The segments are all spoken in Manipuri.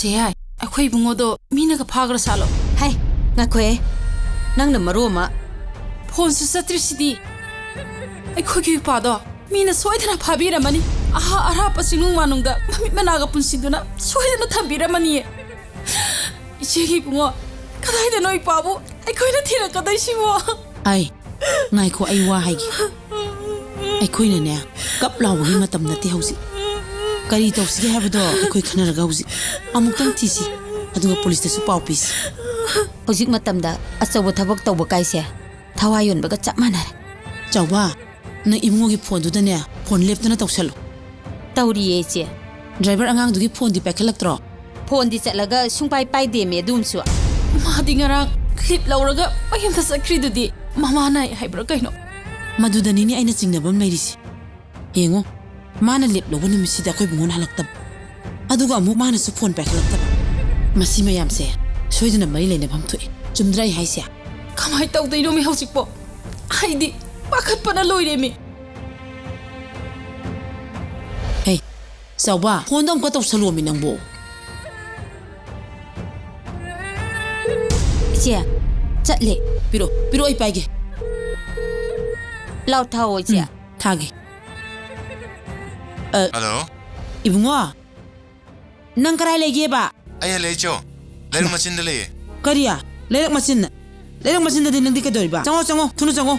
Say hi. I quite bungodo, Minaga Pagra Salo. Hey, Nakwe. Nang the Maroma. Pons Satricity. I could you pado. Mina Soitana Pabira money. Aha, Arapa Sinumanunga, Managa Punsiduna, Soitana Tabira money. She bungo. Can I know Pabo? I couldn't hear a Kadashiwa. Ay, Naiko ay Waheigi. Ay Queen na, Kapla will matam na tihosi. Carito, si have a dog, quick Naragausi. Amutang tisi, I do a police to supapis. Hosik Matamda, as I would have worked over Kaisia. Tawayon Bagat manner. Jawa, na imugi pond to the near, pond left on a toxelo. Tauri Asia. Driver angang to give pond the pack electro. Pond is at Laga, Sumpai Pai de me doomsua. Madingara, clip Lauraga, I am the secretary. Mamma, I broke. Madudanini ay nasing na bam ladies. Yengo, mana lip lo wala misida ko bungon halaktab. Aduga mo mana sa phone pack halaktab. Masima yam se. Soy na mali na bam to. Jumdray hay siya. Kamay taw day no mi hausik po. Ay di, bakit pa naloy mi? Hey, sawa, hondam ko taw sa lumin ng buo. Siya, chatli. Pero ay paige. Lao tao siya. Tage. Hello? Ibungo. Nang karay lagi ba? Ay, lecho. Lerong masin dali. Kariya, lerong masin na din ng di ka doy ba? Sango, tuno sango.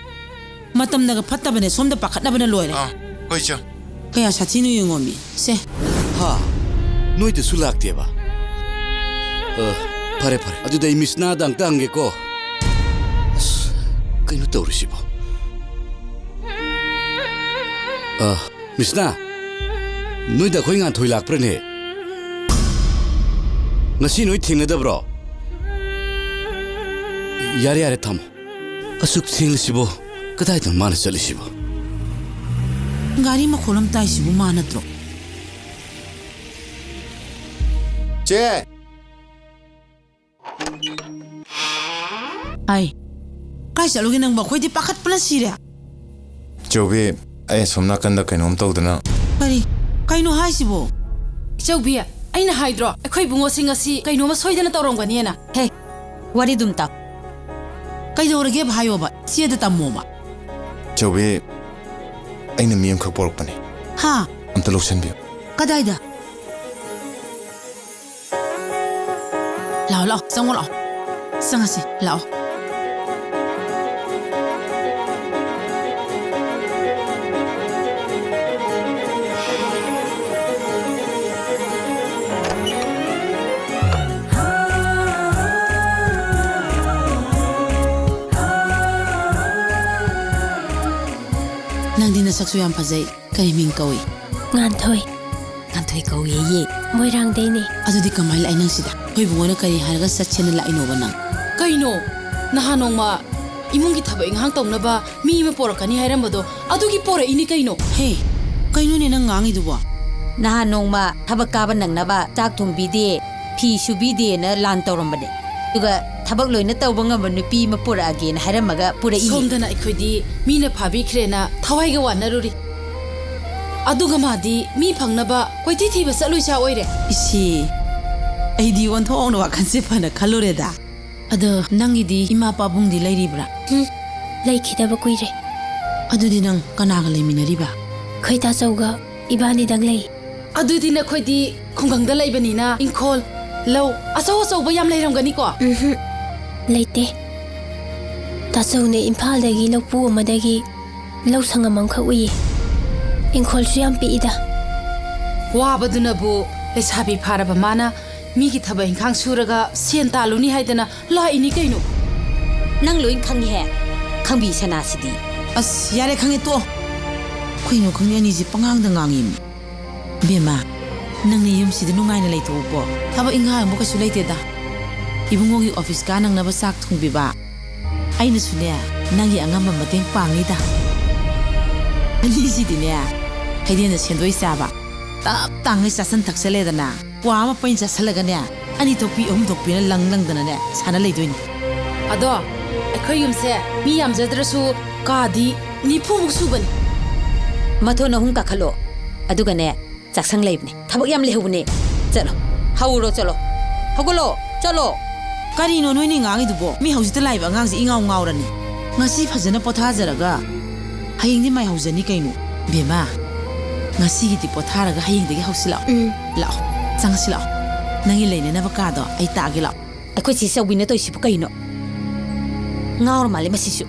Matam na kapata ba ne, somda pakat na ba na loy? Hoy cho. Kaya sa sino yung ngomi? Se. Ha, noy te sulak tiya ba? Pare. Adu day misna dang tangge ko. Kaino tawri sibo? Misna, noy da koy nga thoilak prene. Ngasi noy thingna da bro. Yare tham. Asuk thing sibo. Kadai tang mana chali sibo. Gari ma kholam tai sibo mana tro. Che. Ay. Kai salugin nang ba khoi di pakat pala sira. Jobi, ay somna kanda kainom tawdana. Kari, kaino hai sibo. Chawbia, ay na hydro. Ako'y bungosing asi, kay no masoy na tawrong ganyan na. Hey, wari dumta. Kay do rage hayo ba? Siya da tammo ba. Jobi, ay na miyam kaporok pa ni. Ha, Ang taluksan biyo. kadai da. Lao, sango lao. Sangasi, lao. Nang di nasakso yung pazay, kaliming kawi. Ngantoy kawi ye. Moirang day ni. Ado di kamay ay nang sida. Hoy bungo na kari haraga sa channel la ino ba nang. Kay no, nahanong ma, imong gitaba inghang taw na ba, mi porok ka ni hayram do, adugi pore ini kay no. Hey, kaino ni nang ngangi duwa. Nahanong ma, tabak kaban nang naba, tak tumbide, pi subide na lantorom bade. Duga tabak loy na taw banga manupi mapura again hayram maga pura ini. Somda na ikodi, mi na pabi krena, thawai ga wana ruri. Aduga madi, mi phang na ba, koi ti ba sa lui cha oire. Isi, ay di wan thong na wakan se pa na kalore da. Ado nangi di ima pa bung di lairi bra. Lai khidaba kuire. Ado di nang kanaga laiminari ba. Khoi ta chauga ibani dang lai. Adu di na koi di khunggang da laibani na ingkhol, law, asaw ba yam lairam gani ko. Laite. Ta chau ne Imphal dagi lokpu amadagi law sangamam kha ui. Ingkhol su yam pi ida. Wa baduna bu lesabi phara ba mana mi gi thaba ingkhang suraga sen taluni haidana la ini kaino. Nang loin khangi he. Khangbi sana sidi. As yare khangi to. Kuino khangni ani ji pangang da ngangim. Bema, nang ni yum si da nungai na leito po. Thaba ingha mo ka su leite da. Ibungo gi office ka nang naba sak thung bi ba. Ai na su ne nang gi angam ma mateng pangi da. Ani si di ne. Haidi na sendoi sa ba. Tap tang sa san thak sele da na. Wa ma pain sa salaga ne. Ani to pi na lang da na ne. Sana leito ni. Ado, akoy yumse mi yam jadrasu kadi ni phumuk suban. Matho na hung ka khalo. Aduga ne, chaksang leibne. Thabak yam lehubne. Chalo. Hauro chalo. ꯍꯧꯒꯠꯂꯣ ꯆꯠꯂꯣ ꯀꯔꯤꯅꯣ ꯅꯣꯏꯅ ꯉꯥꯡꯉꯤꯗꯨꯕꯣ ꯃꯤ ꯍꯧꯖꯤꯛꯇ ꯂꯥꯛꯏꯕ ꯑꯉꯥꯡꯁꯤ ꯏꯉꯥꯎ ꯉꯥꯎꯔꯅꯤ ꯉꯁꯤ ꯐꯖꯅ ꯄꯣꯊꯥꯖꯔꯒ ꯍꯌꯦꯡꯗꯤ ꯃꯥꯏ ꯍꯧꯖꯅꯤ ꯀꯩꯅꯣ ꯕꯦꯝꯃ ꯉꯁꯤꯒꯤꯗꯤ ꯄꯣꯊꯥꯔꯒ ꯍꯌꯦꯡꯗꯒꯤ ꯍꯧꯁꯤ ꯂꯥꯛꯑꯣ ꯂꯥꯛꯑꯣ ꯆꯪꯉꯁꯤ ꯂꯥꯛꯑꯣ ꯅꯪꯒꯤ ꯂꯩꯅꯅꯕ ꯀꯥꯗꯣ ꯑꯩ ꯇꯥꯒꯦ ꯂꯥꯛꯑꯣ ꯑꯩꯈꯣꯏ ꯆꯦ ꯆꯧꯕꯤꯅ ꯇꯧꯏꯁꯤꯕꯨ ꯀꯩꯅꯣ ꯉꯥꯎꯔ ꯃꯥꯜꯂꯦ ꯃꯁꯤꯁꯨ